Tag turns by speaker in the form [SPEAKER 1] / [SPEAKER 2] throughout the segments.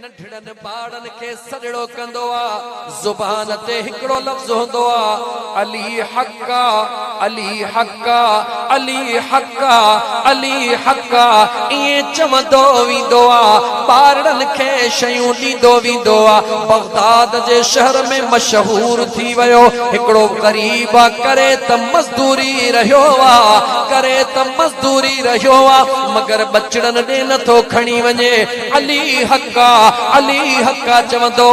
[SPEAKER 1] नंढड़न बाड़न के सजड़ो कंदो आ जुबान ते हिकड़ो लफ्ज होंदो आ अली हक्का अली हक्का अली हक्का अली हक्का ये चवंदो वींदो आ बाड़न के शयूं ॾींदो वींदो आ बगदाद जे शहर में मशहूर थी वयो हिकड़ो गरीब करे त मजदूरी रहियो आ करे त मजदूरी रहियो आ मगर बचड़न ॾे नथो खणी वञे अली हक्का चवंदो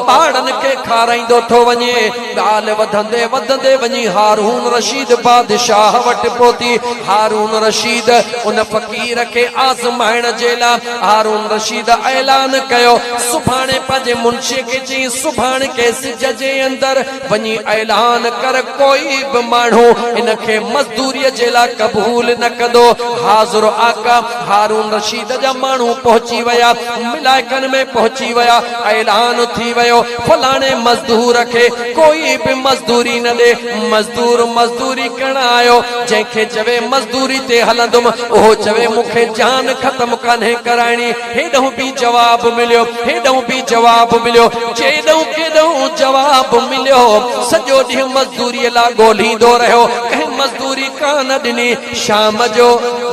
[SPEAKER 1] बाड़न के खाराईंदो थो वञे ॻाल्हि वधंदे वधंदे वञी हारून रशीद बादशाह वटि पहुती हारून रशीद उन फ़कीर के आज़माइण जे लाइ हारून रशीद ऐलान कयो सुभाणे पंहिंजे मुंशी के चई सुभाणे के सिज जे अंदर वञी ऐलान कर कोई बि माण्हू इन खे मज़दूरीअ जे लाइ क़बूल न कंदो हाज़िर आका हारून रशीद जा माण्हू पहुची विया मिलाइकन में पहुची वया ऐलान थी वयो फलाने मजदूर के कोई भी मजदूरी न दे मजदूर मजदूरी करण आयो जंहिंखे चवे मजदूरी ते हलंदुम ओहो चवे मुखे जान खत्म कान्हे कराइणी हेॾो भी जवाब मिलियो हेॾो भी जवाब मिलियो चेॾो केॾो जवाब मिलियो सॼो ॾींहुं मजदूरीअ लाइ ॻोल्हींदो रहियो कंहिं मजदूरी कान ॾिनी शाम जो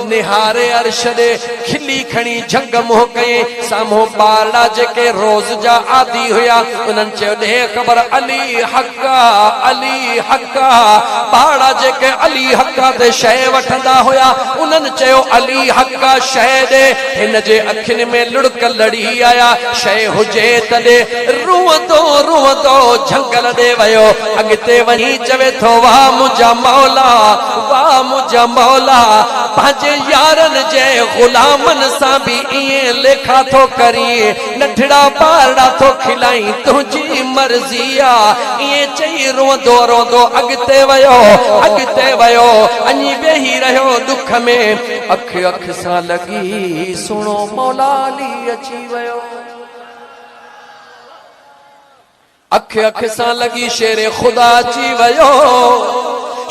[SPEAKER 1] निहारे अर्श ॾे खिली खणी झंग मुंहुं कयईं साम्हूं बारड़ा जेके रोज जा आदि हुया उन्हनि चयो ॾे ख़बर अली हक्का बारड़ा जेके अली हक्का ते शइ वठंदा हुया उन्हनि चयो अली हक्का शइ ॾे हिन जे अखियुनि में लुड़क लड़ी आया शइ हुजे तॾे रुअंदो रुअंदो झंगल ॾे वियो अॻिते वञी चवे थो वाह मुंहिंजा मौला पंहिंजे यारनि जे ग़ुलामनि सां बि ईअं लेखा थो करी नंढड़ा बारड़ा थो खिलाई तुंहिंजी मर्ज़ी आ ईअं चई रोंदो रोंदो अॻिते वयो अञी वेही रहियो दुख में अख सां लगी सुणो मौला अली अची वयो अख सां लगी शेरे ख़ुदा अची वयो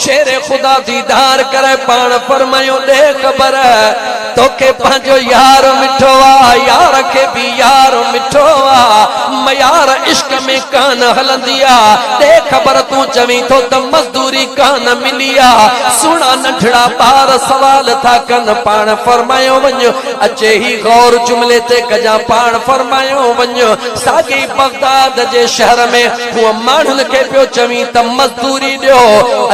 [SPEAKER 1] शेरे खुदा दीदार करे पान फरमायो दे खबर तोखे पंहिंजो यार मिठो आ यार के भी यार मिठो आ मयार इश्क में कान हलंदी आ दे खबर तू चवी तो त मजदूरी कान मिली आ सुना नंढड़ा बार सवाल था कन पान फरमायो वञ अचे ही गौर जुमले ते कजा पान फरमायो वञ साॻी बगदाद जे शहर में हूअ माण्हुनि खे पियो चवी त मजदूरी ॾियो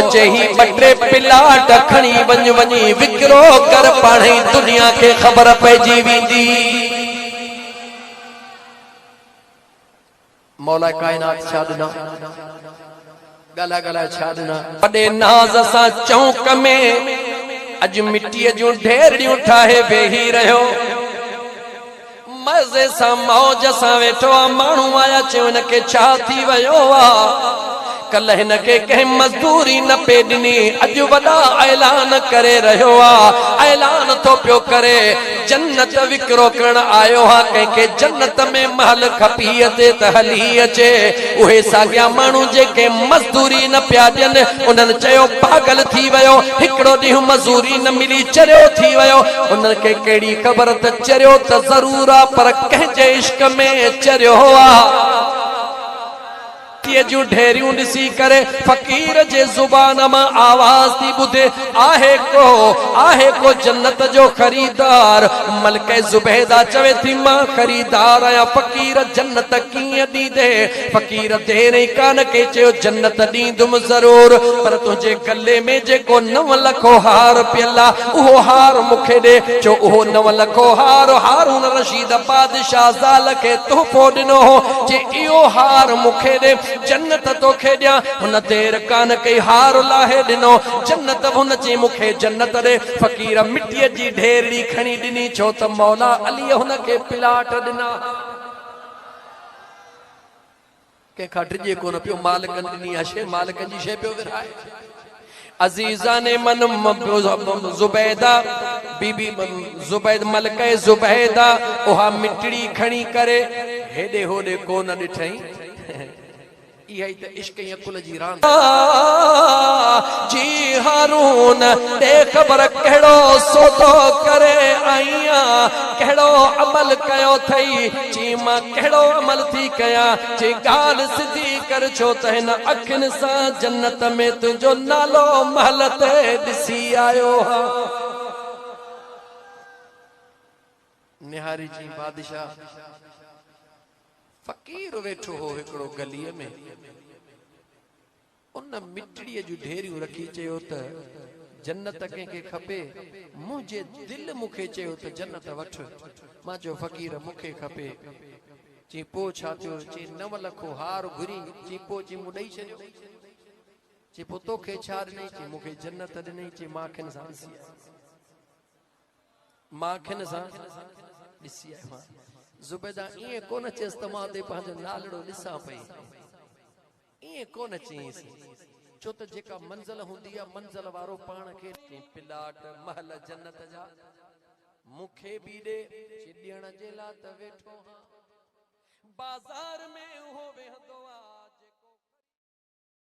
[SPEAKER 1] अचे ही बटे पिलाट खणी वञी विकिरो कर पाणे दुनिया के खबर पइजी वेंदी मौला कायनात छा ॾिना गला गला छा ॾिना वॾे नाज़ सां चौक में अॼु मिट्टीअ जूं ढेरियूं ठाहे वेही रहियो मज़े सां मौज सां वेठो आ माण्हू आया चयो हिन खे छा थी वियो आ कल हिन के कंहिं मजदूरी न पे ॾिनी अॼु वॾा ऐलान करे रहियो आ ऐलान थो पियो करे जन्नत विकिरो करण आयो हा कंहिंखे जन्नत में महल खपी अचे त हली अचे उहे साॻिया माण्हू जेके मजदूरी न पिया ॾियनि उन्हनि चयो पागल थी वियो हिकिड़ो ॾींहुं मजदूरी न मिली चरियो थी वियो उन्हनि खे कहिड़ी ख़बर त चरियो त ज़रूर आहे पर कंहिंजे इश्क में चरियो आहे जूं ढेरियूं ॾिसी करे फ़कीर जे ज़ुबान मां आवाज़ थी ॿुधे आहे को जन्नत जो ख़रीदार मलके ज़ुबैदा चवे थी मां ख़रीदार आहियां फ़कीर जन्नत कीअं ॾींदे फ़कीर देर ई कान के चयो जन्नत ॾींदुमि ज़रूर पर तुंहिंजे गले में जेको 9 लखो हार पियल आहे उहो हार मूंखे ॾे छो उहो 9 लखो हार हारून रशीद बादशाह ज़ाल खे तोहफ़ो ॾिनो हो जे इहो हार मूंखे ॾे जन्नत तोखे ॾियां हुन देर कान कई हार लाहे ॾिनो जन्नत हुन चई मूंखे जन्नत ॾे फ़कीर मिट्टीअ जी ढेरड़ी खणी ॾिनी छो त मौला अली हुन खे प्लाट ॾिना कंहिंखां ड्रिजे कोन पियो मालिकनि ॾिनी आहे शइ मालिक जी शइ पियो विरहाए अजीज़ा ने मन ज़ुबैदा बीबी ज़ुबैद मलके ज़ुबैदा उहा मिटड़ी खणी करे हेॾे होॾे कोन ॾिठई इहा त इश्क या कुल जी रान जी हारून दे खबर कहिड़ो सौदो करे आईया कहिड़ो अमल कयो थई जी मां कहिड़ो अमल थी कया जी गाल सिधी कर छो त हिन अखियुनि सां जन्नत में तुंहिंजो नालो महल ते ॾिसी आयो हा। निहारी जी बादशाह फकीर वेठो हो हिकिड़ो गलीअ में उन मिठड़ीअ जूं ढेरियूं रखी चयो त जन्नत कंहिंखे खपे मुंहिंजे दिलि मूंखे चयो त जन्नत वठ मां चयो फ़क़ीर मूंखे खपे चई पोइ छा थियो चई 9 लख हार घुरी चई पोइ चई मूं ॾेई छॾियो चई पोइ तोखे छा ॾिनई चई मूंखे जन्नत ॾिनई चई मां अखियुनि सां ॾिसी आयो मां अखियुनि सां ॾिसी आयो ज़ुबैदा ईअं कोन चयसि त मां ते पंहिंजो नालड़ो ॾिसां पई ईअं कोन चयईंसि छो त जेका मंज़िल हूंदी आहे मंज़िल वारो पाण खे प्लाट महल जन्नत जा मूंखे बि ॾे ॾियण जे लाइ त वेठो बाज़ार में